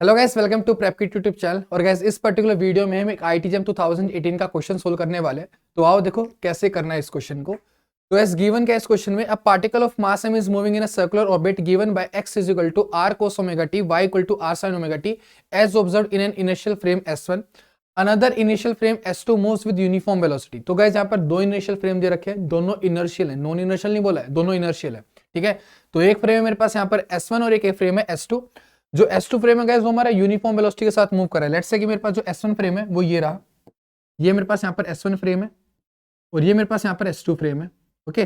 Hello guys, welcome to prep kit YouTube channel. और guys इस particular video में हम एक आईआईटीजेम 2018 का क्वेश्चन सोल्व करने वाले हैं। तो आओ देखो कैसे करना है इस क्वेश्चन को। तो एस गिवन क्या इस क्वेश्चन में, a particle of mass m is moving in a circular orbit given by x is equal to r cos omega t, y equal to r sin omega t as observed in an initial frame s1, another initial frame s2 moves with uniform velocity. तो guys यहाँ पर दो initial frame दे रखे हैं, दोनों inertial है, non inertial नहीं बोला है, दोनों इनर्शियल है। ठीक है, तो एक फ्रेम है मेरे पास यहाँ पर s1 और एक फ्रेम है s2। जो S2 फ्रेम है गाइस वो हमारा यूनिफॉर्म वेलोसिटी के साथ मूव कर रहा है। लेट्स से कि मेरे पास जो S1 फ्रेम है वो ये रहा, ये मेरे पास यहाँ पर S1 फ्रेम है और ये मेरे पास यहाँ पर S2 फ्रेम है। Okay,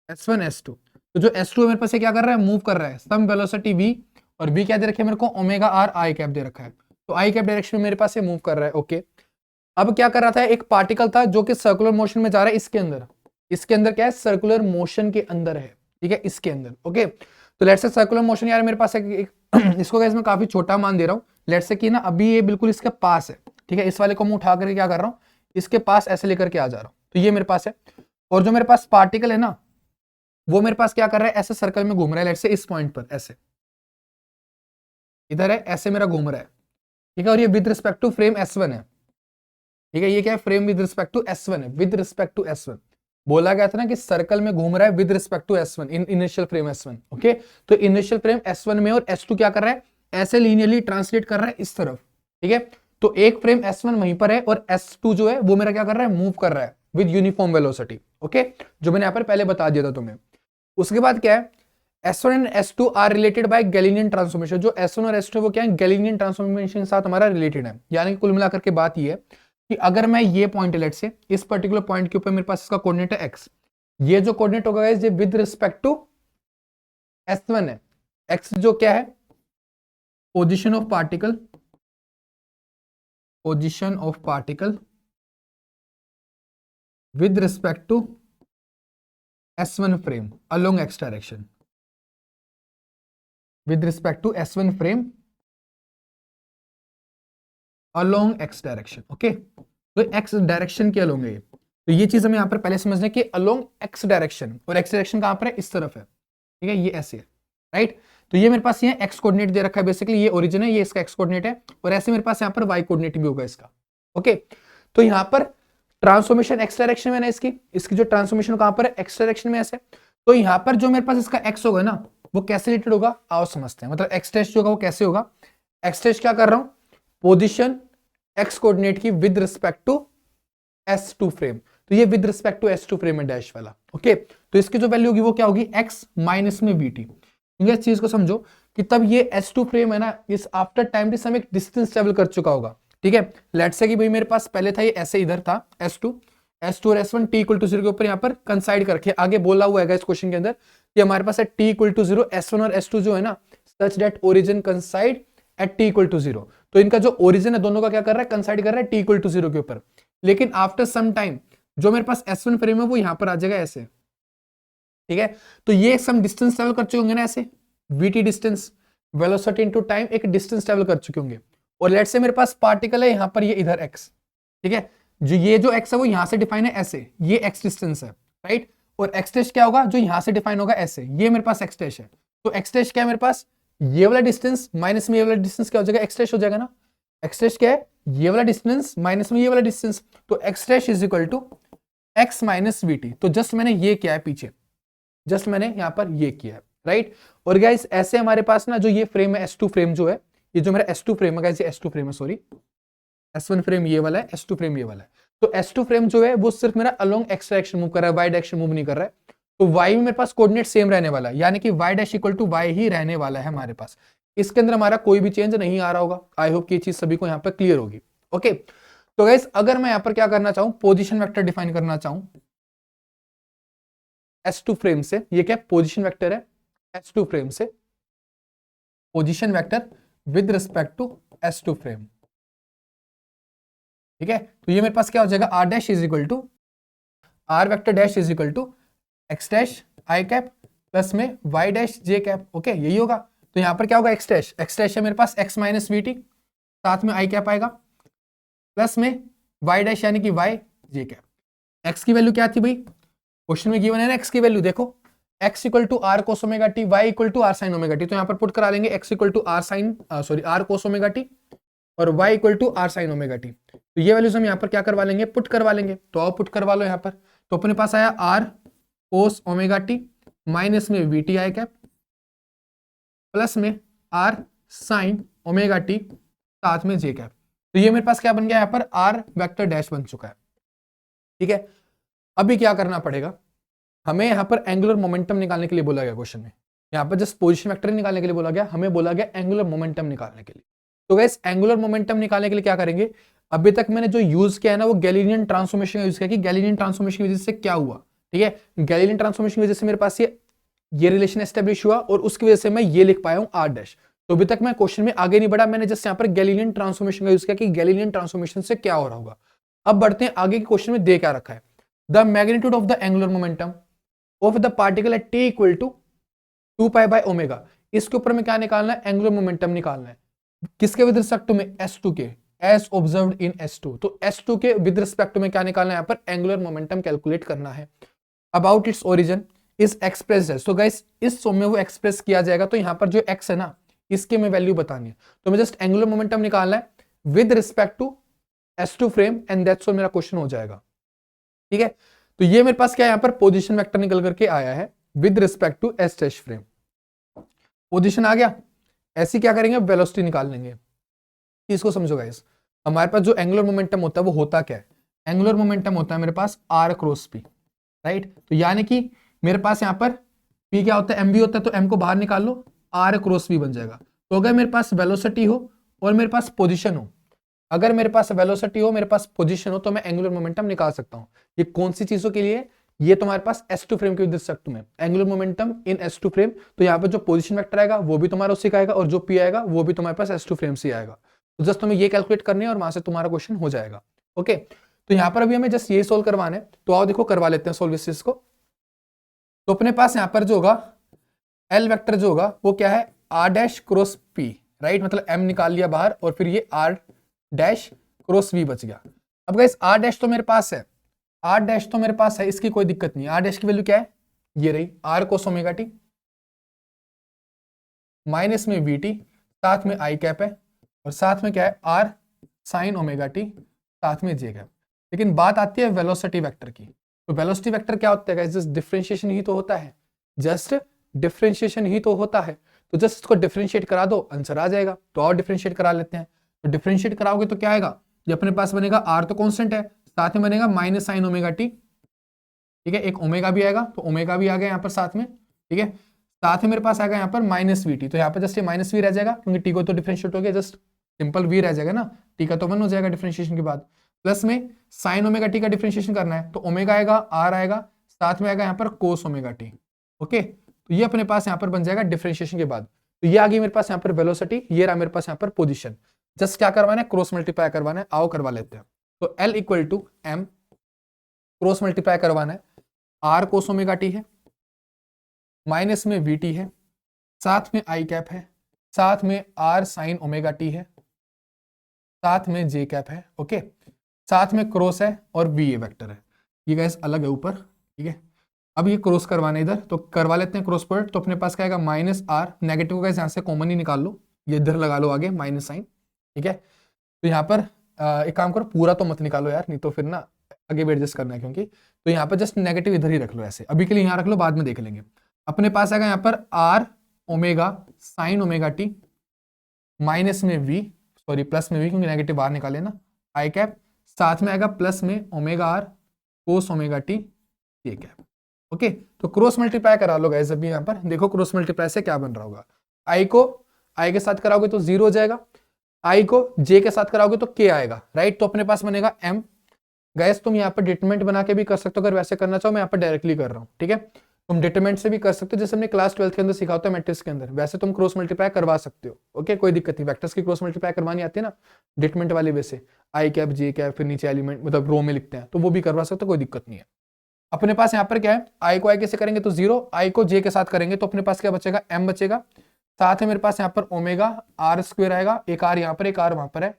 S1 S2। तो जो S2 है मेरे पास ये क्या कर रहा है, मूव कर रहा है सम वेलोसिटी v, और v क्या दे रखे है मेरे को, ओमेगा आर आई कैप दे रखा है। तो आई कैप डायरेक्शन में मेरे पास ये मूव कर रहा है। ओके, अब क्या कर रहा था, एक पार्टिकल था जो कि सर्कुलर मोशन में जा रहा है इसके अंदर। इसके अंदर क्या है, सर्कुलर मोशन के अंदर है। ठीक है, इसके अंदर। ओके, तो लेट्स से सर्कुलर मोशन यार मेरे पास एक इसको गाइस मैं काफी छोटा मान दे रहा हूँ। लेट्स से कि ना अभी ये बिल्कुल इसके पास है। ठीक है, इस वाले को मैं उठा करके क्या कर रहा हूँ, इसके पास ऐसे लेकर के आ जा रहा हूँ। तो ये मेरे पास है, और जो मेरे पास पार्टिकल है ना वो मेरे पास क्या कर रहा है, ऐसे सर्कल में घूम रहा है। लेट्स से इस पॉइंट पर ऐसे इधर है, ऐसे मेरा घूम रहा है। ठीक है, और ये with respect to frame S1 है। ठीक है, ये क्या है, frame with respect to S1 है, विद रिस्पेक्ट टू S1। बोला गया था ना कि सर्कल में घूम रहा है with respect to S1 in initial frame S1। Okay, तो इनिशियल फ्रेम S1 में और S2 क्या कर रहा है, ऐसे लीनियरली ट्रांसलेट कर रहा है इस तरफ। ठीक है, तो एक फ्रेम S1 वहीं पर है और S2 जो है वो मेरा क्या कर रहा है, मूव कर रहा है विद यूनिफॉर्म वेलोसिटी। ओके, जो मैंने यहाँ पर पहले बता दिया था तुम्हें। उसके बाद क्या है, S1 and S2 are related by Galilean transformation. जो S1 और S2 वो क्या है, गैलीलियन ट्रांसफॉर्मेशन के साथ हमारा रिलेटेड है। यानी कि कुल मिलाकर के बात ये है कि अगर मैं ये पॉइंट लेट से इस पर्टिकुलर पॉइंट के ऊपर मेरे पास इसका कोऑर्डिनेट है x, ये जो कोऑर्डिनेट होगा ये विद रिस्पेक्ट टू S1 है। x जो क्या है, position of particle, position of particle with respect to S1 frame along x direction, with respect to S1 frame along x direction. Okay, तो x डायरेक्शन के along है। तो ये चीज हमें यहां पर पहले समझना है कि अलोंग x डायरेक्शन, और x डायरेक्शन कहां पर है, इस तरफ है। ठीक है, ये ऐसे है, राइट। तो ये मेरे पास ये x कोऑर्डिनेट दे रखा है, बेसिकली ये ओरिजिन है, ये इसका x कोऑर्डिनेट है, और ऐसे मेरे पास यहाँ पर y कोऑर्डिनेट भी होगा इसका। ओके, तो यहाँ पर ट्रांसफॉर्मेशन x डायरेक्शन में ना, इसकी जो ट्रांसफॉर्मेशन कहां पर है, x डायरेक्शन में ऐसे। तो यहाँ पर जो मेरे पास इसका x होगा ना वो कैसे रिलेटेड होगा, आओ समझते हैं। मतलब x टेस्ट जो होगा वो कैसे होगा, x टेस्ट क्या कर रहा हूं, पोजीशन x कोऑर्डिनेट की with respect to S2 frame. तो ये with respect to S2 frame है डैश वाला। ओके, तो इसकी जो वैल्यू होगी वो क्या होगी, x माइनस में vt। इस चीज को समझो कि तब ये S2 फ्रेम है ना, इस आफ्टर टाइम डिस हम एक डिस्टेंस ट्रेवल कर चुका होगा। ठीक है, लेट्स से कि भाई मेरे पास पहले था ये ऐसे इधर था S2 और S1 t इक्वल टू 0 के ऊपर यहाँ पर कंसाइड करके आगे बोला हुआ है इस क्वेश्चन के अंदर कि हमारे पास है t इक्वल टू 0, S1 और S2 जो है ना such that origin coincide at t equal to 0। तो इनका जो ओरिजिन है दोनों का क्या कर रहा है, कंसाइड कर रहा है t इक्वल टू 0 के ऊपर। लेकिन आफ्टर सम टाइम जो मेरे पास S1 फ्रेम है वो यहां पर आ जाएगा ऐसे। ठीक है, तो ये सम डिस्टेंस ट्रेवल कर चुके होंगे ना ऐसे, vt distance, velocity into time एक डिस्टेंस ट्रेवल कर चुके होंगे। और लेट से मेरे पास पार्टिकल है यहां पर, ये इधर x। ठीक है, जो ये जो x है वो यहां से डिफाइन है ऐसे, ये x डिस्टेंस है, राइट। और x टेस्ट क्या होगा, जो यहां से डिफाइन होगा ऐसे, ये मेरे पास x टेस्ट है। तो x टेस्ट क्या है मेरे पास, ये वाला डिस्टेंस माइनस में ये वाला डिस्टेंस क्या हो जाएगा, x टेस्ट हो जाएगा ना। x टेस्ट क्या है, ये वाला डिस्टेंस माइनस में ये वाला डिस्टेंस। तो x test is equal to x minus vt। तो जस्ट मैंने ये किया है पीछे, जस्ट मैंने यहां पर ये किया है, राइट। और गाइस ऐसे हमारे पास ना जो ये फ्रेम है S2 फ्रेम जो है, ये जो मेरा S2 फ्रेम है गाइस, ये S2 फ्रेम है, सॉरी S1 फ्रेम ये वाला है, S2 फ्रेम ये वाला है। तो S2 फ्रेम जो है वो सिर्फ मेरा अलोंग x डायरेक्शन मूव कर रहा है, y डायरेक्शन मूव नहीं कर रहा है। तो y में मेरे पास कोऑर्डिनेट सेम रहने वाला है, यानी कि y dash equal to y ही रहने वाला है हमारे पास। इसके अंदर हमारा कोई भी चेंज नहीं आ रहा होगा। आई होप कि ये चीज सभी को यहाँ पर क्लियर होगी। ओके, तो गाइस अगर मैं यहाँ पर क्या करना चाहूँ, पोजिशन वेक्टर डिफाइन करना चाहूँ S2 फ्रेम से, ये क्या पोजिशन वेक्टर है S2 फ्रेम से, position vector with respect to S2 frame. ठीक है, तो ये मेरे पास क्या हो जाएगा, r dash is equal to r vector dash is equal to x dash i cap plus में y dash j cap. Okay, यही होगा। तो यहां पर क्या होगा, x डैश है मेरे पास x माइनस vt, साथ में i कैप आएगा प्लस में y डैश यानी कि y j कैप। x की वैल्यू क्या थी भाई, क्वेश्चन में गिवन है ना, x की वैल्यू देखो, x equal to R cos omega T, y equal to R sine omega T. तो यहाँ पर पुट करा लेंगे x equal to R sine R cos omega T और y equal to R sine omega T. तो ये values हम यहाँ पर क्या करवा लेंगे, पुट करवा लेंगे। तो आओ पुट करवा लो यहाँ पर। तो अपने पास आया r cos omega t minus में v t i cap plus में आर साइन ओमेगा टी साथ में जे कैप। तो ये मेरे पास क्या बन गया, यहाँ पर आर वेक्टर डैश बन चुका है। ठीक है, अभी क्या करना पड़ेगा, हमें यहाँ पर एंगुलर मोमेंटम निकालने के लिए बोला गया क्वेश्चन में। यहाँ पर जस्ट पोजीशन वेक्टर निकालने के लिए बोला गया, हमें बोला गया एंगुलर मोमेंटम निकालने के लिए। तो गाइस एंगुलर मोमेंटम निकालने के लिए क्या करेंगे, अभी तक मैंने जो यूज किया है ना वो गैलीलियन ट्रांसफॉर्मेशन का यूज किया कि गैलीलियन ट्रांसफॉर्मेशन की वजह से क्या हुआ। ठीक है, गैलीलियन ट्रांसफॉर्मेशन की वजह से मेरे पास ये रिलेशन एस्टेब्लिश हुआ और उसकी वजह से मैं ये लिख पाया हूं आर डैश। तो अभी तक मैं क्वेश्चन में आगे नहीं बढ़ा, मैंने जस्ट यहाँ पर गैलीलियन ट्रांसफॉर्मेशन का यूज किया कि गैलीलियन ट्रांसफॉर्मेशन से क्या हो रहा होगा। अब बढ़ते हैं आगे के क्वेश्चन में, दे क्या रखा है, the magnitude of the angular momentum of the particle at T equal to 2 pi by omega. इसके ऊपर में क्या निकालना है, एंगुलर मोमेंटम निकालना है। किसके विद रिस्पेक्ट टू में, S2 के, एज ऑब्जर्व्ड इन S2। तो S2 के विद रिस्पेक्ट टू में क्या निकालना है, यहाँ पर एंगुलर मोमेंटम कैलकुलेट करना है। About its origin is expressed है। सो गाइस इस सम में वो एक्सप्रेस किया जाएगा, तो यहाँ पर जो x है ना इसके में वैल्यू बतानी है। तो मैं जस्ट एंगुलर मोमेंटम निकालना है with respect to S2 frame and that's all मेरा क्वेश्चन हो जाएगा। ठीक है, तो ये मेरे पास क्या है, यहाँ पर पोजीशन वेक्टर निकल करके आया है with respect to S dash frame. Position आ गया, ऐसी क्या करेंगे, वेलोसिटी निकाल लेंगे। इसको समझो गाइस, हमारे पास जो एंगुलर मोमेंटम होता है वो होता क्या है, एंगुलर मोमेंटम होता है मेरे पास r क्रॉस p, राइट। तो यानी कि मेरे पास यहाँ पर p क्या होता है, m भी होता है, तो m को बाहर निकाल लो, r क्रॉस p बन जाएगा। तो अगर मेरे पास वेलोसिटी हो और मेरे पास पोजीशन हो, अगर मेरे पास वेलोसिटी हो, मेरे पास पोजीशन हो, तो मैं एंगुलर मोमेंटम निकाल सकता हूँ। ये कौन सी चीजों के लिए, ये तुम्हारे पास S2 फ्रेम के रिस्पेक्ट में एंगुलर मोमेंटम इन S2 फ्रेम। तो यहाँ पर जो पोजीशन वेक्टर आएगा वो भी तुम्हारा उससे आएगा और जो p आएगा वो भी तुम्हारे पास S2 फ्रेम से आएगा। तो जस्ट तुम्हें ये कैलकुलेट करनी है और वहां से तुम्हारा क्वेश्चन हो जाएगा। ओके, तो यहाँ पर अभी हमें जस्ट ये सोल्व करवाना है। तो आओ देखो करवा लेते हैं सोल्व इस चीज को। तो अपने पास यहाँ पर जो होगा L वेक्टर जो होगा वो क्या है, R dash cross P, right. मतलब M निकाल लिया बाहर और फिर ये R डैश क्रॉस V बच गया। अब गाइस R डैश तो मेरे पास है, R डैश तो मेरे पास है, इसकी कोई दिक्कत नहीं। R डैश की वैल्यू क्या है, ये रही R cos omega t minus में VT साथ में I कैप है और साथ में क्या है R साइन ओमेगा टी साथ में J कैप। लेकिन बात आती है वेलोसिटी वेक्टर की। तो वेलोसिटी वेक्टर क्या होता है गाइस, जस्ट डिफरेंशिएशन ही तो होता है, जस्ट डिफरेंशिएशन ही तो होता है। तो जस्ट इसको डिफरेंशिएट करा दो, आंसर आ जाएगा। तो और डिफरेंशिएट करा लेते हैं। तो डिफरेंशिएट कराओगे तो क्या आएगा, ये अपने पास बनेगा R तो कांस्टेंट है, साथ में बनेगा माइनस साइन ओमेगा टी। ठीक है, एक ओमेगा भी आएगा, तो ओमेगा भी आ गया यहाँ पर साथ में। ठीक है, साथ में मेरे पास आएगा यहाँ पर माइनस वी टी। तो यहाँ पर जस्ट ये माइनस वी रह जाएगा क्योंकि टी को तो डिफरेंशिएट हो गया, जस्ट सिंपल वी रह जाएगा ना, टी का तो 1 हो जाएगा डिफरेंशिएशन के बाद। प्लस में साइन ओमेगा टी का डिफरेंशिएशन करना है, तो ओमेगा आएगा, आर आएगा, साथ में आएगा यहाँ पर कोस ओमेगा टी। ओके, तो ये अपने पास यहाँ पर बन जाएगा डिफरेंशिएशन के बाद। तो ये आ गई मेरे पास यहाँ पर वेलोसिटी, ये रहा मेरे पास यहाँ पर पोजीशन। जस्ट क्या करवाना है, क्रॉस मल्टीप्लाई करवाना है। आओ करवा लेते हैं। तो L equal to M cross multiply करवाना है, R कोस ओमेगा टी है, माइनस में VT है, साथ में I कैप है, साथ में R साइन ओमेगा टी है, साथ में J कैप है। ओके, साथ में क्रॉस है और V ये वेक्टर है, ये गाइस अलग है ऊपर। ठीक है, अब ये क्रॉस करवाने इधर, तो करवा लेते हैं क्रॉस प्रोडक्ट। तो अपने पास क्या आएगा, माइनस R, नेगेटिव को गाइस यहाँ से कॉमन ही निकाल लो, ये इधर लगा लो आगे माइनस साइन। ठीक है, तो यहाँ पर एक काम करो, पूरा तो मत निकालो यार, नहीं तो फिर ना आगे भी एडजस्ट करना है क्योंकि। तो यहाँ पर जस्ट नेगेटिव इधर ही रख लो ऐसे, अभी के लिए यहाँ रख लो, बाद में देख लेंगे। अपने पास आएगा यहाँ पर R omega sine omega t minus में V, सॉरी प्लस में V क्योंकि नेगेटिव बाहर निकाले ना, I कैप, साथ में आएगा प्लस में omega R cos omega T ये कैप। ओके, तो क्रॉस मल्टीप्लाई करा लो गाइस। अभी यहाँ पर देखो क्रॉस मल्टीप्लाई से क्या बन रहा होगा, I को I के साथ कराओगे तो 0 हो जाएगा, I को J के साथ कराओगे तो K आएगा, राइट। तो अपने पास बनेगा M। गाइस तुम यहाँ पर डिटरमिनेंट बना के भी कर सकते हो, अगर वैसे करना चाहो, मैं यहाँ पर डायरेक्टली कर रहा हूँ। ठीक है, तुम डिटरमिनेंट से भी कर सकते हो, जैसे हमने क्लास 12 के अंदर सीखा होता है मैट्रिक्स के अंदर, वैसे तुम क्रॉस मल्टीप्लाई करवा सकते हो। ओके, कोई दिक्कत नहीं, वेक्टर्स की क्रॉस मल्टीप्लाई करवानी आती है ना डिटरमिनेंट वाले वे से, I कैप J कैप, फिर नीचे एलिमेंट मतलब रो में लिखते हैं, तो वो भी करवा सकते हो, कोई दिक्कत नहीं है। अपने पास यहाँ पर क्या है, I को I कैसे करेंगे तो 0, I को J के साथ करेंगे तो अपने पास क्या बचेगा, M बचेगा। साथ में मेरे पास यहाँ पर ओमेगा R स्क्वायर आएगा, एक R यहाँ पर एक R वहां पर है,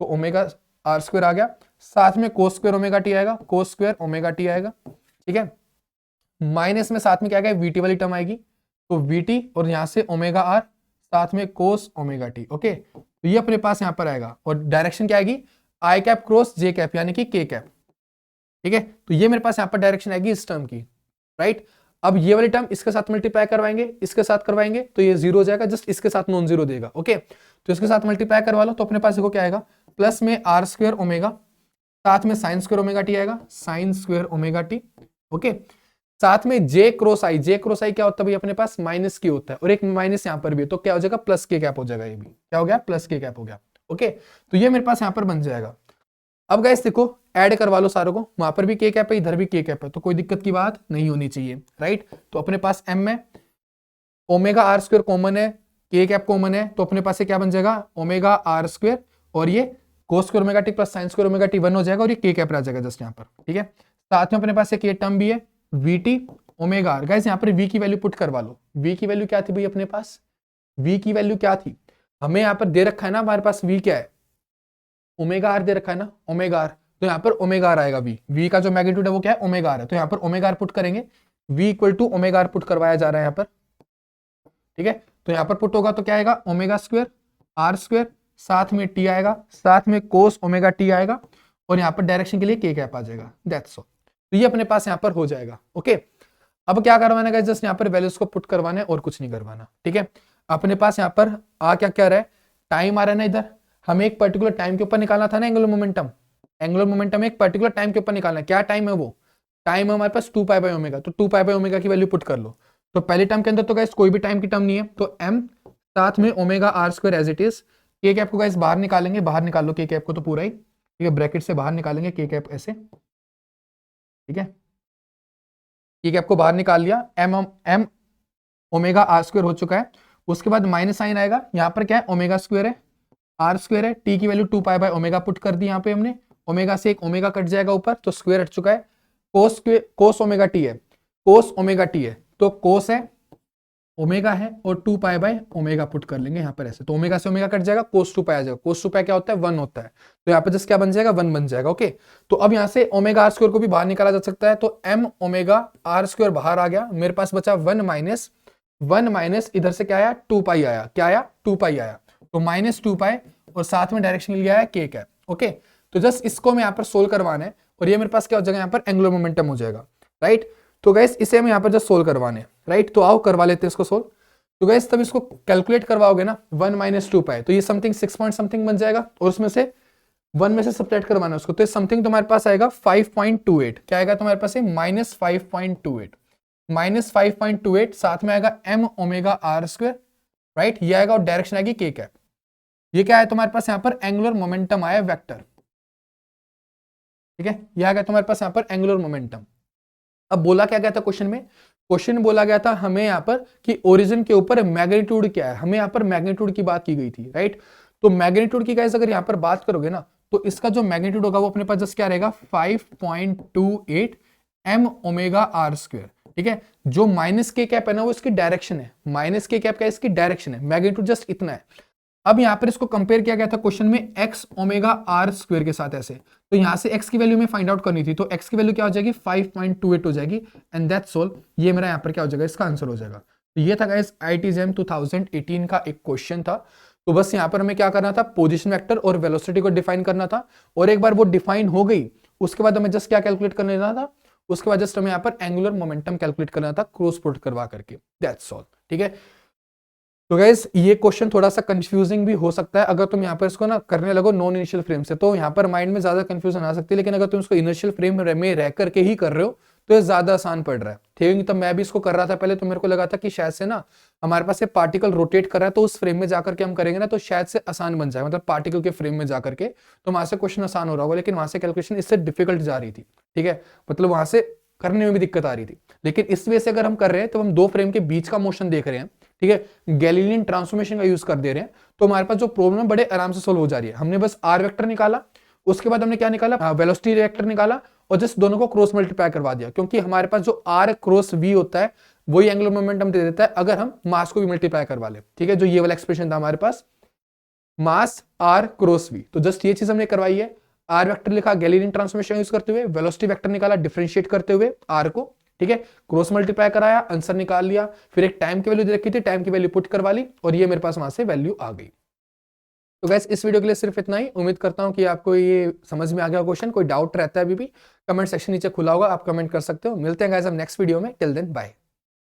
तो ओमेगा R स्क्वायर आ गया। साथ में कोस स्क्वायर ओमेगा टी आएगा, कोस स्क्वायर ओमेगा टी आएगा। ठीक है, माइनस में साथ में क्या आएगा, वीटी वाली टर्म आएगी, तो वीटी और यहाँ से ओमेगा आर साथ में कोस ओमेगा टी। ओके, तो ये अपने पास यहाँ पर आएगा और डायरेक्शन क्या आएगी, आई कैप क्रॉस जे कैप यानी कि के कैप। ठीक है, तो ये मेरे पास यहाँ पर डायरेक्शन आएगी इस टर्म की, राइट। अब ये वाली टर्म इसके साथ मल्टीप्लाई करवाएंगे, इसके साथ करवाएंगे तो ये जीरो हो जाएगा, जस्ट इसके साथ नॉन जीरो देगा। ओके, तो इसके साथ मल्टीप्लाई करवा लो तो अपने पास देखो क्या आएगा, प्लस में आर स्क्वायर ओमेगा साथ में साइन स्क्वायर ओमेगा टी आएगा, sine square omega T. Okay, साथ में जे क्रॉस आई, जे क्रॉस आई क्या होता है भाई अपने पास, माइनस की होता है, और एक माइनस यहाँ पर भी है, तो क्या हो जाएगा, प्लस के कैप हो जाएगा, ये भी क्या हो गया, प्लस के कैप हो गया। ओके, तो ये मेरे पास यहाँ पर बन जाएगा। अब गाइस देखो ऐड करवा लो सारों को, वहां पर भी के कैप है, इधर भी के कैप है, तो कोई दिक्कत की बात नहीं होनी चाहिए, राइट। तो अपने पास एम में ओमेगा आर स्क्वायर कॉमन है, के कैप कॉमन है, तो अपने पास से क्या बन जाएगा, ओमेगा आर स्क्वायर और ये cos square omega T plus sine square omega T 1 हो जाएगा, और ये के कैप रह जाएगा जस्ट यहाँ पर। ठीक है, साथ में अपने पास एक ये टर्म भी है वीटी ओमेगा आर। गाइस यहाँ पर वी की वैल्यू पुट करवा लो, वी की वैल्यू क्या थी भाई अपने पास, वी की वैल्यू क्या थी, हमें यहाँ पर दे रखा है ना हमारे पास, वी क्या है, ओमेगा आर दे रखा है ना, ओमेगा आर, तो यहाँ पर ओमेगा आर आएगा, वी का जो मैग्नीट्यूड है वो क्या है, ओमेगा आर है, तो यहाँ पर ओमेगा आर पुट करेंगे, V equal to omega R put करवाया जा रहा है यहाँ पर। ठीक है, तो यहाँ पर पुट होगा तो क्या आएगा, ओमेगा स्क्वायर आर स्क्वायर साथ में टी आएगा, साथ में कोस ओमेगा टी आएगा, और यहाँ पर डायरेक्शन के लिए के कैप आ जाएगा, दैट्स ऑल। तो ये अपने पास यहाँ पर हो जाएगा। ओके, अब क्या करवाना है, जस्ट यहाँ पर वैल्यूज को पुट करवाना है और कुछ नहीं करवाना। ठीक है, अपने पास यहाँ पर आ क्या क्या रहा है, टाइम आ रहा है ना, इधर हमें एक पर्टिकुलर टाइम के ऊपर निकालना था ना एंगुलर मोमेंटम, एंगुलर मोमेंटम एक पर्टिकुलर टाइम के ऊपर निकालना है, क्या टाइम है वो, टाइम है हमारे पास 2 पाई बाय ओमेगा, तो 2 पाई बाय ओमेगा की वैल्यू पुट कर लो। तो पहले टर्म के अंदर तो गाइस कोई भी टाइम की टर्म नहीं है, तो m साथ में omega R square as it is, K cap को गाइस बाहर निकालेंगे, बाहर निकाल लो के कैप को तो पूरा ही, ठीक है, ब्रैकेट से बाहर निकालेंगे के कैप ऐसे। ठीक है, के कैप को बाहर निकाल लिया, m ओमेगा आर स्क्वायर हो चुका है, उसके बाद माइनस साइन आएगा, यहाँ पर क्या है, ओमेगा स्क्वायर है, आर स्क्वायर है, टी की value 2 pi by omega put कर दी यहाँ पे हमने, ओमेगा से एक ओमेगा कट जाएगा ऊपर, तो स्क्वायर हट चुका है, कोस ओमेगा टी है, कोस ओमेगा टी है, तो कोस है, ओमेगा है, और 2 पाई बाय ओमेगा पुट कर लेंगे यहाँ पर ऐसे, तो ओमेगा से ओमेगा कट जाएगा, कोस 2 पाई आ जाएगा, कोस 2 पाई क्या होता है, 1 होता है, तो यहाँ पर जस्ट क्या बन जाएगा, 1 बन जाएगा। ओके, तो अब यहाँ से ओमेगा आर स्क्वायर को भी बाहर निकाला जा सकता है, तो m ओमेगा आर स्क्वायर बाहर आ गया, मेरे पास बचा 1 माइनस इधर से क्या आया, 2 पाई आया, क्या आया, 2 पाई आया, तो -2 पाई और साथ में डायरेक्शन लिया है के कैप। ओके, तो जस्ट इसको मैं यहाँ पर सोल्व करवाना है, और ये मेरे पास क्या हो जाएगा, यहाँ पर एंगुलर मोमेंटम हो जाएगा, राइट। तो गाइस इसे हम यहाँ पर जस्ट सोल्व करवाने, राइट, तो आओ करवा लेते हैं इसको सोल्व। तो गाइस तब इसको कैलकुलेट करवाओगे ना 1 - 2 पाई, तो ये समथिंग 6 पॉइंट समथिंग बन जाएगा, और उसमें से 1 में से सब्ट्रैक्ट करवाना है उसको, तो समथिंग तुम्हारे पास आएगा 5.28, क्या आएगा तुम्हारे पास, -5.28, -5.28, साथ में आएगा m omega R square, right, ये आएगा, और डायरेक्शन आएगी के कैप। ये क्या है तुम्हारे पास, यहाँ पर एंगुलर मोमेंटम आया वेक्टर। ठीक है, ये आ गया तुम्हारे पास यहाँ पर एंगुलर मोमेंटम। अब बोला क्या गया था क्वेश्चन में, क्वेश्चन बोला गया था हमें यहाँ पर कि ओरिजिन के ऊपर मैग्नीट्यूड क्या है, हमें यहाँ पर मैग्नीट्यूड की बात की गई थी, राइट। तो मैग्नीट्यूड की गाइस अगर यहाँ पर बात करोगे ना, तो इसका जो मैग्नीट्यूड होगा वो अपने पास जस्ट क्या रहेगा, 5.28 m ओमेगा आर स्क्वायर। ठीक है, जो माइनस के कैप है ना वो इसकी डायरेक्शन है, माइनस के कैप क्या है, इसकी डायरेक्शन है, मैग्नीट्यूड जस्ट इतना है। अब यहाँ पर इसको कंपेयर किया गया था क्वेश्चन में x ओमेगा आर स्क्वायर के साथ ऐसे, तो यहाँ से x की वैल्यू में फाइंड आउट करनी थी, तो x की वैल्यू क्या हो जाएगी, 5.28 हो जाएगी, एंड दैट्स ऑल। ये मेरा यहाँ पर क्या हो जाएगा, इसका आंसर हो जाएगा। तो ये था गाइस IIT JAM 2018 का एक क्वेश्चन था। तो बस यहाँ पर हमें क्या करना था, पोजिशन वेक्टर और वेलोसिटी को डिफाइन करना था, और एक बार वो डिफाइन हो गई उसके बाद हमें जस्ट क्या कैलकुलेट करना लेना था, उसके बाद जस्ट हमें यहाँ पर एंगुलर मोमेंटम कैलकुलेट करना था क्रॉस प्रोडक्ट करवा करके, दैट्स ऑल। ठीक है, तो गाइस ये क्वेश्चन थोड़ा सा कंफ्यूजिंग भी हो सकता है अगर तुम यहाँ पर इसको ना करने लगो नॉन इनिशियल फ्रेम से, तो यहाँ पर माइंड में ज्यादा कंफ्यूजन आ सकती है, लेकिन अगर तुम इसको इनिशियल फ्रेम में रह करके ही कर रहे हो तो ये ज्यादा आसान पड़ रहा है। ठीक, तो मैं भी इसको कर रहा था पहले, तो मेरे को लगा था कि शायद से ना हमारे पास ये पार्टिकल रोटेट कर रहा है, तो उस फ्रेम में जाकर के हम करेंगे ना तो शायद से आसान बन जाए, मतलब पार्टिकल के फ्रेम में जाकर के, तो वहां से क्वेश्चन आसान हो रहा होगा, लेकिन वहां से कैलकुलेशन इससे डिफिकल्ट जा रही थी। ठीक है, मतलब वहां से करने में भी दिक्कत आ रही थी, लेकिन इस वे से अगर हम कर रहे हैं तो हम दो फ्रेम के बीच का मोशन देख रहे हैं, ठीक है, गैलीलियन ट्रांसफॉर्मेशन का यूज कर दे रहे हैं, तो हमारे पास जो प्रॉब्लम बड़े आराम से सोल्व हो जा रही है। हमने बस आर वेक्टर निकाला, उसके बाद हमने क्या निकाला, वेलोसिटी वेक्टर निकाला, और जस्ट दोनों को क्रॉस मल्टीप्लाई करवा दिया, क्योंकि हमारे पास जो आर क्रॉस वी होता है वही एंगुलर मोमेंटम दे देता है अगर हम मास को भी मल्टीप्लाई करवा ले। ठीक है, जो ये वाला एक्सप्रेशन था हमारे पास, मास आर क्रॉस वी, तो जस्ट ये चीज हमने करवाई है। आर वेक्टर लिखा गैलीलियन ट्रांसफॉर्मेशन यूज करते हुए, वेलोसिटी वेक्टर निकाला डिफरेंशिएट करते हुए आर को। ठीक है, क्रॉस मल्टीप्लाई कराया, आंसर निकाल लिया, फिर एक टाइम की वैल्यू दे रखी थी, टाइम की वैल्यू पुट करवा ली और ये मेरे पास वहां से वैल्यू आ गई। तो गैस इस वीडियो के लिए सिर्फ इतना ही। उम्मीद करता हूं कि आपको ये समझ में आ गया क्वेश्चन। कोई डाउट रहता है अभी भी, कमेंट सेक्शन नीचे खुला होगा, आप कमेंट कर सकते हो। मिलते हैं गैस हम नेक्स्ट वीडियो में। Till then bye.